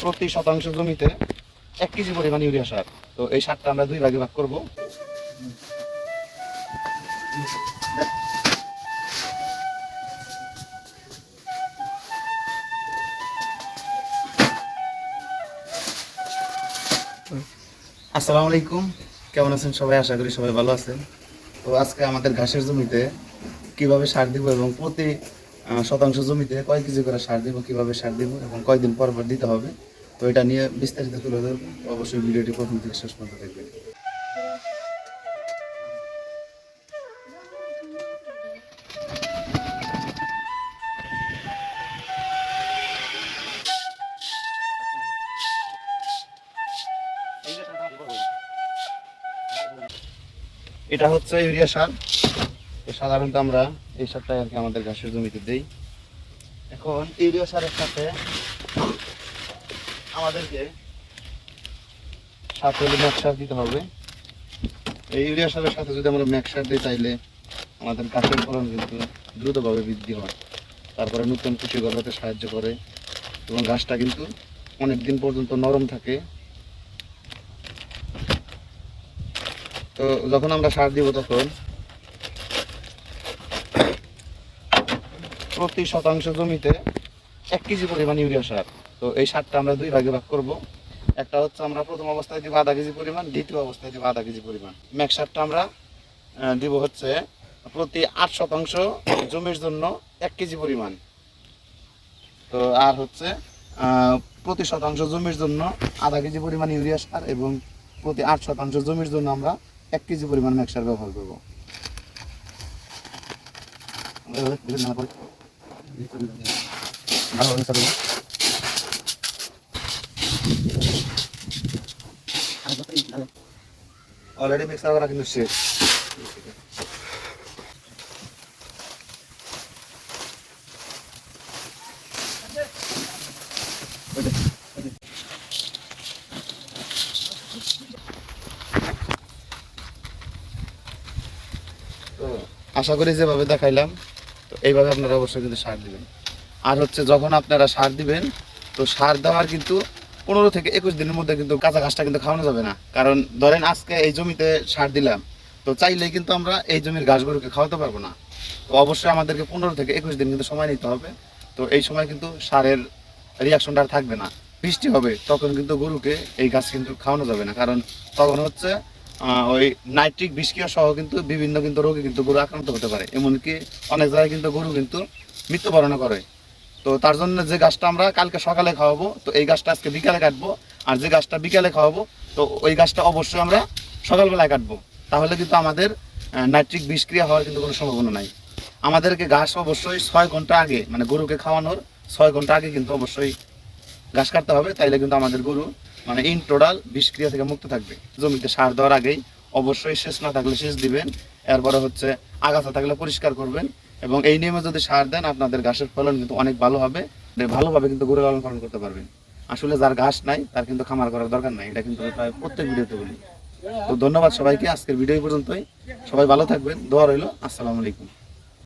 প্রতি শতাংশ জমিতে 1 কেজি পরিমাণ ইউরিয়া সার। তো এই সারটা আমরা 2 ভাগে ভাগ করব। আসসালামু আলাইকুম, কেমন আছেন সবাই? আশা করি সবাই ভালো আছেন। তো আজকে আমাদের ঘাসের জমিতে কিভাবে সার দিব এবং প্রতি শতাংশ জমিতে কয় কেজি করে সার দিব, কিভাবে সার দিব এবং কয়দিন পর পর দিতে হবে, তো এটা নিয়ে বিস্তারিত তুলে ধরব। অবশ্যই ভিডিওটি প্রথম থেকে শেষ পর্যন্ত দেখবেন। এটা হচ্ছে ইউরিয়া সার। সাধারণত আমরা এই সারটাই আর কি আমাদের ঘাসের জমিতে দেই। এখন ইউরিয়া সারের সাথে আমাদেরকে সাথে ম্যাক্স সার দিতে হবে। এই ইউরিয়া সারের সাথে যদি আমরা ম্যাক্স সার দিই তাইলে আমাদের গাছের ফলন কিন্তু দ্রুতভাবে বৃদ্ধি হয়, তারপরে নতুন কুশি গজাতে সাহায্য করে এবং গাছটা কিন্তু অনেক দিন পর্যন্ত নরম থাকে। তো যখন আমরা সার দিব তখন প্রতি শতাংশ জমিতে 1 কেজি পরিমাণ ইউরিয়া সার। তো এই সারটা আমরা 2 ভাগে ভাগ করব। একটা হচ্ছে আমরা প্রথম অবস্থায় দিব 0.5 কেজি পরিমাণ, দ্বিতীয় অবস্থায় দিব 0.5 কেজি পরিমাণ। ম্যাক্স সারটা আমরা দিব হচ্ছে প্রতি 8 শতাংশ জমির জন্য 1 কেজি পরিমাণ। তো আর হচ্ছে প্রতি শতাংশ জমির জন্য 0.5 কেজি পরিমাণ ইউরিয়া সার এবং প্রতি 8 শতাংশ জমির জন্য আমরা 1 কেজি পরিমাণ ম্যাক্স সার ব্যবহার করব। অলরেডি মিক্সার করা কিন্তু শেষ। তো আশা করি যেভাবে দেখাইলাম তো এইভাবে আপনারা অবশ্যই কিন্তু সার দিবেন। আর হচ্ছে যখন আপনারা সার দিবেন তো সার দেওয়ার কিন্তু 15 থেকে 21 দিনের মধ্যে কিন্তু কাঁচা ঘাসটা কিন্তু খাওয়ানো যাবে না। কারণ ধরেন আজকে এই জমিতে সার দিলাম, তো চাইলেই কিন্তু আমরা এই জমির ঘাসগুলোকে খাওয়াতে পারবো না। তো অবশ্যই আমাদেরকে 15 থেকে 21 দিন কিন্তু সময় নিতে হবে। তো এই সময় কিন্তু সারের রিয়াকশনটা আর থাকবে না। বৃষ্টি হবে তখন কিন্তু গরুকে এই ঘাস কিন্তু খাওয়ানো যাবে না, কারণ তখন হচ্ছে ওই নাইট্রিক বিষক্রিয়া সহ কিন্তু বিভিন্ন কিন্তু রোগে কিন্তু গরু আক্রান্ত হতে পারে। এমনকি অনেক জায়গায় কিন্তু গরু কিন্তু মৃত্যুবরণ করে। তো তার জন্য যে গাছটা আমরা কালকে সকালে খাওয়াবো, তো এই গাছটা আজকে বিকালে কাটবো। আর যে গাছটা বিকালে খাওয়াবো তো ওই গাছটা অবশ্যই আমরা সকালবেলায় কাটবো। তাহলে কিন্তু আমাদের নাইট্রিক বিষক্রিয়া হওয়ার কিন্তু কোনো সম্ভাবনা নাই। আমাদেরকে ঘাস অবশ্যই 6 ঘন্টা আগে, মানে গরুকে খাওয়ানোর 6 ঘন্টা আগে কিন্তু অবশ্যই ঘাস কাটতে হবে। তাইলে কিন্তু আমাদের গরু মানে ইন টোটাল বিষক্রিয়া থেকে মুক্ত থাকবে। জমিতে সার দেওয়ার আগেই অবশ্যই সেচ না থাকলে সেচ দিবেন, এরপরে হচ্ছে আগাছা থাকলে পরিষ্কার করবেন এবং এই নিয়মে যদি সার দেন আপনাদের ঘাসের ফলন কিন্তু অনেক ভালো হবে। ভালোভাবে কিন্তু গরু লালন পালন করতে পারবেন। আসলে যার ঘাস নাই তার কিন্তু খামার করার দরকার নাই, এটা কিন্তু প্রায় প্রত্যেক ভিডিওতে বলি। তো ধন্যবাদ সবাইকে, আজকের ভিডিও পর্যন্তই। সবাই ভালো থাকবেন, দোয়া রইল। আসসালামু আলাইকুম।